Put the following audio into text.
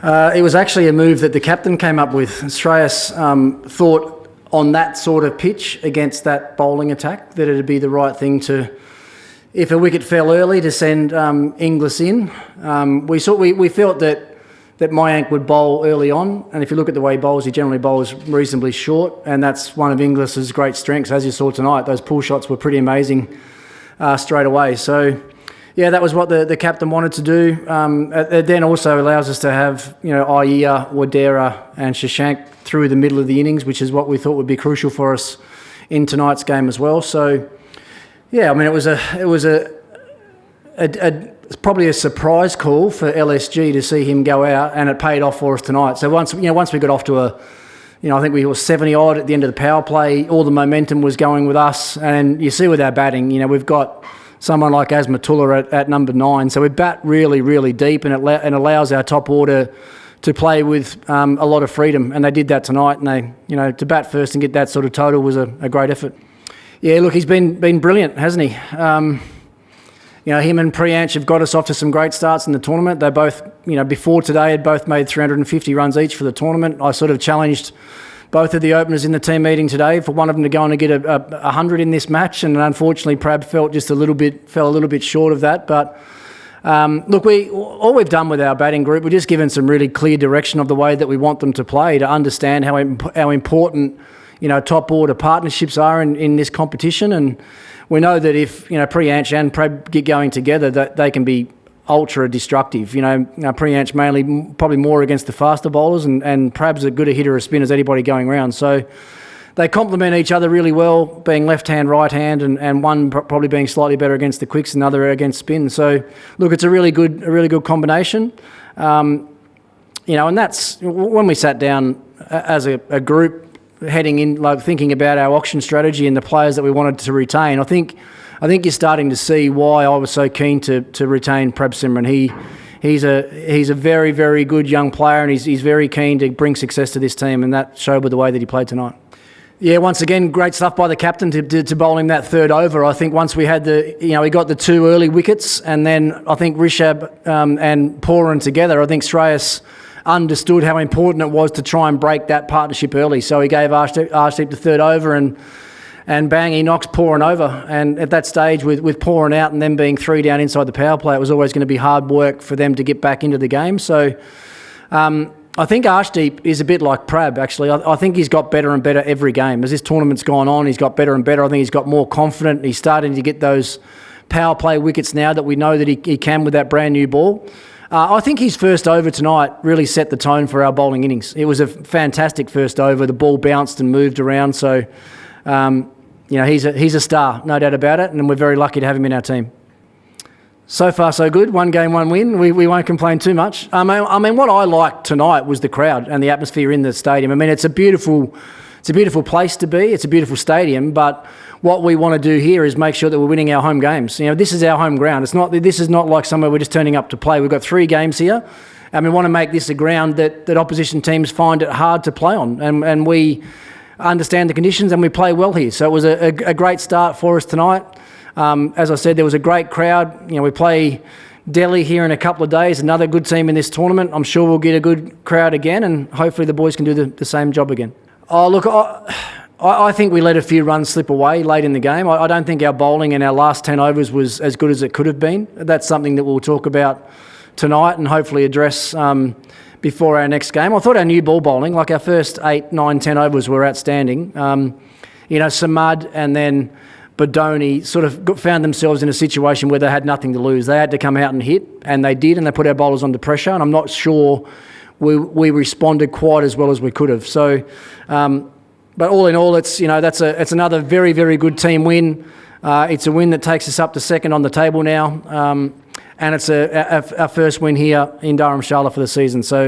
It was actually a move that the captain came up with. Shreyas thought on that sort of pitch against that bowling attack that it'd be the right thing to, if a wicket fell early, to send Inglis in. We felt that Mayank would bowl early on, and if you look at the way he bowls, he generally bowls reasonably short, and that's one of Inglis's great strengths. As you saw tonight, those pull shots were pretty amazing straight away. So, yeah, that was what the captain wanted to do. It then also allows us to have, Iyer, Wadera and Shashank through the middle of the innings, which is what we thought would be crucial for us in tonight's game as well. So, yeah, I mean, it was probably a surprise call for LSG to see him go out, and it paid off for us tonight. So once we got off to I think we were 70 odd at the end of the power play, all the momentum was going with us, and you see with our batting, we've got someone like Asmatullah at number 9, so we bat really, really deep, and it allows our top order to play with a lot of freedom, and they did that tonight. And they, to bat first and get that sort of total was a great effort. Yeah, look, he's been brilliant, hasn't he? Him and Priyansh have got us off to some great starts in the tournament. They both, before today, had both made 350 runs each for the tournament. I sort of challenged both of the openers in the team meeting today for one of them to go on and get a 100 in this match, and unfortunately, Prab fell a little bit short of that. But look, all we've done with our batting group, we're just given some really clear direction of the way that we want them to play, to understand how important top order partnerships are in this competition. And we know that if Priyansh and Prab get going together, that they can be ultra destructive. Priyansh mainly probably more against the faster bowlers, and Prab's as good a hitter or spin as anybody going around. So they complement each other really well, being left hand, right hand, and one probably being slightly better against the quicks and another against spin. So look, it's a really good combination. And that's when we sat down as a group, heading in, thinking about our auction strategy and the players that we wanted to retain. I think you're starting to see why I was so keen to retain Prab Simran. He's a very, very good young player, and he's very keen to bring success to this team, and that showed with the way that he played tonight. Yeah, once again, great stuff by the captain to bowl him that third over. I think once we had he got the 2 early wickets, and then I think Rishabh and Pooran together, I think Shreyas understood how important it was to try and break that partnership early. So he gave Arshdeep the third over, and bang, he knocks Pooran over. And at that stage, with Pooran out and them being 3 down inside the power play, it was always going to be hard work for them to get back into the game. So I think Arshdeep is a bit like Prab, actually. I think he's got better and better every game. As this tournament's gone on, he's got better and better. I think he's got more confident. He's starting to get those power play wickets now that we know that he can with that brand new ball. I think his first over tonight really set the tone for our bowling innings. It was a fantastic first over. The ball bounced and moved around. So, he's a star, no doubt about it, and we're very lucky to have him in our team. So far, so good. 1 game, 1 win. We won't complain too much. I mean, what I liked tonight was the crowd and the atmosphere in the stadium. I mean, it's a beautiful place to be. It's a beautiful stadium, but what we want to do here is make sure that we're winning our home games. This is our home ground. This is not like somewhere we're just turning up to play. We've got 3 games here, and we want to make this a ground that opposition teams find it hard to play on, and we understand the conditions and we play well here. So it was a great start for us tonight. As I said, there was a great crowd. We play Delhi here in a couple of days, another good team in this tournament. I'm sure we'll get a good crowd again, and hopefully the boys can do the same job again. Oh, look, I think we let a few runs slip away late in the game. I don't think our bowling in our last 10 overs was as good as it could have been. That's something that we'll talk about tonight and hopefully address before our next game. I thought our new ball bowling, like our first 8, 9, 10 overs were outstanding. Samad and then Badoni sort of found themselves in a situation where they had nothing to lose. They had to come out and hit, and they did, and they put our bowlers under pressure, and I'm not sure we responded quite as well as we could have. So, but all in all, it's another very, very good team win. It's a win that takes us up to 2nd on the table now, and it's our first win here in Dharamsala for the season. So